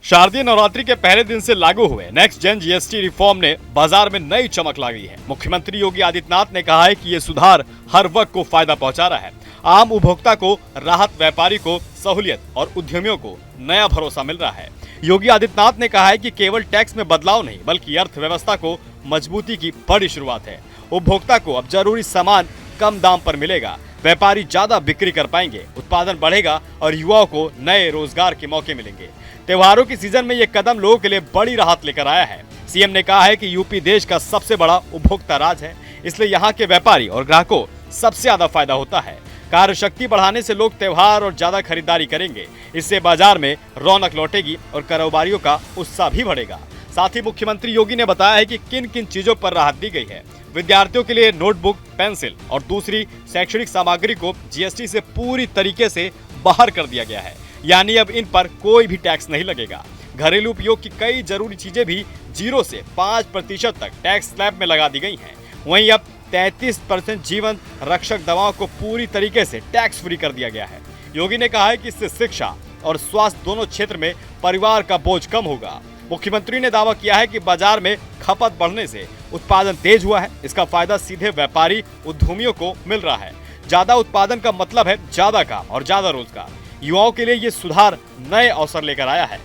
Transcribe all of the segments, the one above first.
शारदीय नवरात्रि के पहले दिन से लागू हुए नेक्स्ट जेन जीएसटी रिफॉर्म ने बाजार में नई चमक ला दी है। मुख्यमंत्री योगी आदित्यनाथ ने कहा है कि ये सुधार हर वर्ग को फायदा पहुंचा रहा है। आम उपभोक्ता को राहत, व्यापारी को सहूलियत और उद्यमियों को नया भरोसा मिल रहा है। योगी आदित्यनाथ ने कहा है कि केवल टैक्स में बदलाव नहीं बल्कि अर्थव्यवस्था को मजबूती की बड़ी शुरुआत है। उपभोक्ता को अब जरूरी सामान कम दाम पर मिलेगा, व्यापारी ज्यादा बिक्री कर पाएंगे, उत्पादन बढ़ेगा और युवाओं को नए रोजगार के मौके मिलेंगे। त्योहारों की सीजन में ये कदम लोगों के लिए बड़ी राहत लेकर आया है। सीएम ने कहा है कि यूपी देश का सबसे बड़ा उपभोक्ता राज्य है, इसलिए यहाँ के व्यापारी और ग्राहकों सबसे ज्यादा फायदा होता है। कार्य शक्ति बढ़ाने से लोग त्योहार और ज्यादा खरीदारी करेंगे, इससे बाजार में रौनक लौटेगी और कारोबारियों का उत्साह भी बढ़ेगा। साथ ही मुख्यमंत्री योगी ने बताया है कि किन किन चीजों पर राहत दी गई है। विद्यार्थियों के लिए नोटबुक, पेंसिल और दूसरी शैक्षणिक सामग्री को जीएसटी से पूरी तरीके से बाहर कर दिया गया है, यानी अब इन पर कोई भी टैक्स नहीं लगेगा। घरेलू उपयोग की कई जरूरी चीजें भी 0 से 5% तक टैक्स स्लैब में लगा दी गई हैं। वहीं अब 33% जीवन रक्षक दवाओं को पूरी तरीके से टैक्स फ्री कर दिया गया है। योगी ने कहा है कि इससे शिक्षा और स्वास्थ्य दोनों क्षेत्र में परिवार का बोझ कम होगा। मुख्यमंत्री ने दावा किया है कि बाजार में खपत बढ़ने से उत्पादन तेज हुआ है। इसका फायदा सीधे व्यापारी उद्यमियों को मिल रहा है। ज्यादा उत्पादन का मतलब है ज्यादा काम और ज्यादा रोजगार। युवाओं के लिए ये सुधार नए अवसर लेकर आया है।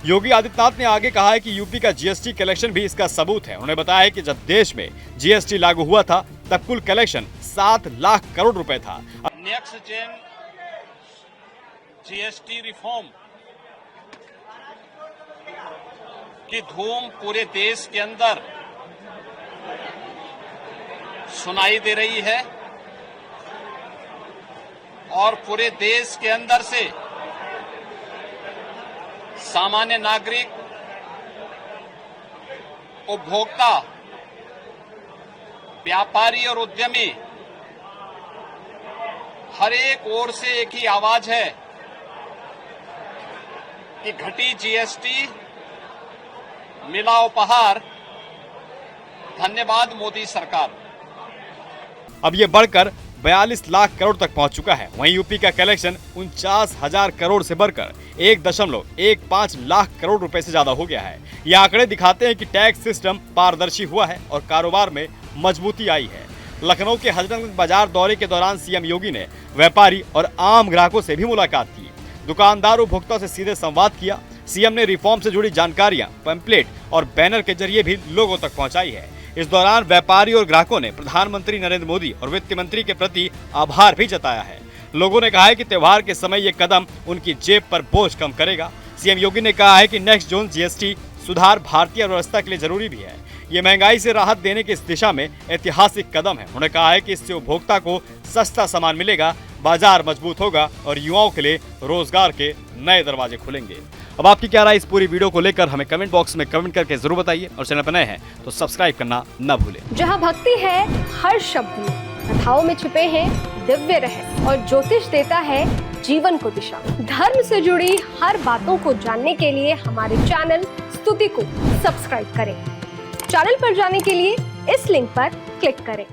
योगी आदित्यनाथ ने आगे कहा है कि यूपी का जीएसटी कलेक्शन भी इसका सबूत है। उन्होंने बताया है कि जब देश में जीएसटी लागू हुआ था तब कुल कलेक्शन 7 लाख करोड़ रुपए था। नेक्स्ट जेन जीएसटी रिफॉर्म की धूम पूरे देश के अंदर सुनाई दे रही है और पूरे देश के अंदर से सामान्य नागरिक, उपभोक्ता, व्यापारी और उद्यमी हर एक ओर से एक ही आवाज है कि घटी जीएसटी, मिला उपहार, धन्यवाद मोदी सरकार। अब ये बढ़कर 42 लाख करोड़ तक पहुंच चुका है। वहीं यूपी का कलेक्शन 49,000 करोड़ से बढ़कर 1.15 लाख करोड़ रुपए से ज्यादा हो गया है। ये आंकड़े दिखाते हैं कि टैक्स सिस्टम पारदर्शी हुआ है और कारोबार में मजबूती आई है। लखनऊ के हजरतगंज बाजार दौरे के दौरान सीएम योगी ने व्यापारी और आम ग्राहकों से भी मुलाकात की। दुकानदार उपभोक्ता से सीधे संवाद किया। सीएम ने रिफॉर्म से जुड़ी जानकारियां पैम्पलेट और बैनर के जरिए भी लोगों तक पहुंचाई है। इस दौरान व्यापारी और ग्राहकों ने प्रधानमंत्री नरेंद्र मोदी और वित्त मंत्री के प्रति आभार भी जताया है। लोगों ने कहा है कि त्योहार के समय ये कदम उनकी जेब पर बोझ कम करेगा। सीएम योगी ने कहा है कि नेक्स्ट जोन जीएसटी सुधार भारतीय अर्थव्यवस्था के लिए जरूरी भी है। ये महंगाई से राहत देने की इस दिशा में ऐतिहासिक कदम है। उन्होंने कहा है कि इससे उपभोक्ता को सस्ता सामान मिलेगा, बाजार मजबूत होगा और युवाओं के लिए रोजगार के नए दरवाजे खुलेंगे। अब आपकी क्या राय इस पूरी वीडियो को लेकर हमें कमेंट बॉक्स में कमेंट करके जरूर बताइए और चैनल पर नए हैं तो सब्सक्राइब करना न भूलें। जहां भक्ति है हर शब्द में, कथाओं में छुपे हैं दिव्य रहस्य और ज्योतिष देता है जीवन को दिशा। धर्म से जुड़ी हर बातों को जानने के लिए हमारे चैनल स्तुति को सब्सक्राइब करें। चैनल पर जाने के लिए इस लिंक पर क्लिक करें।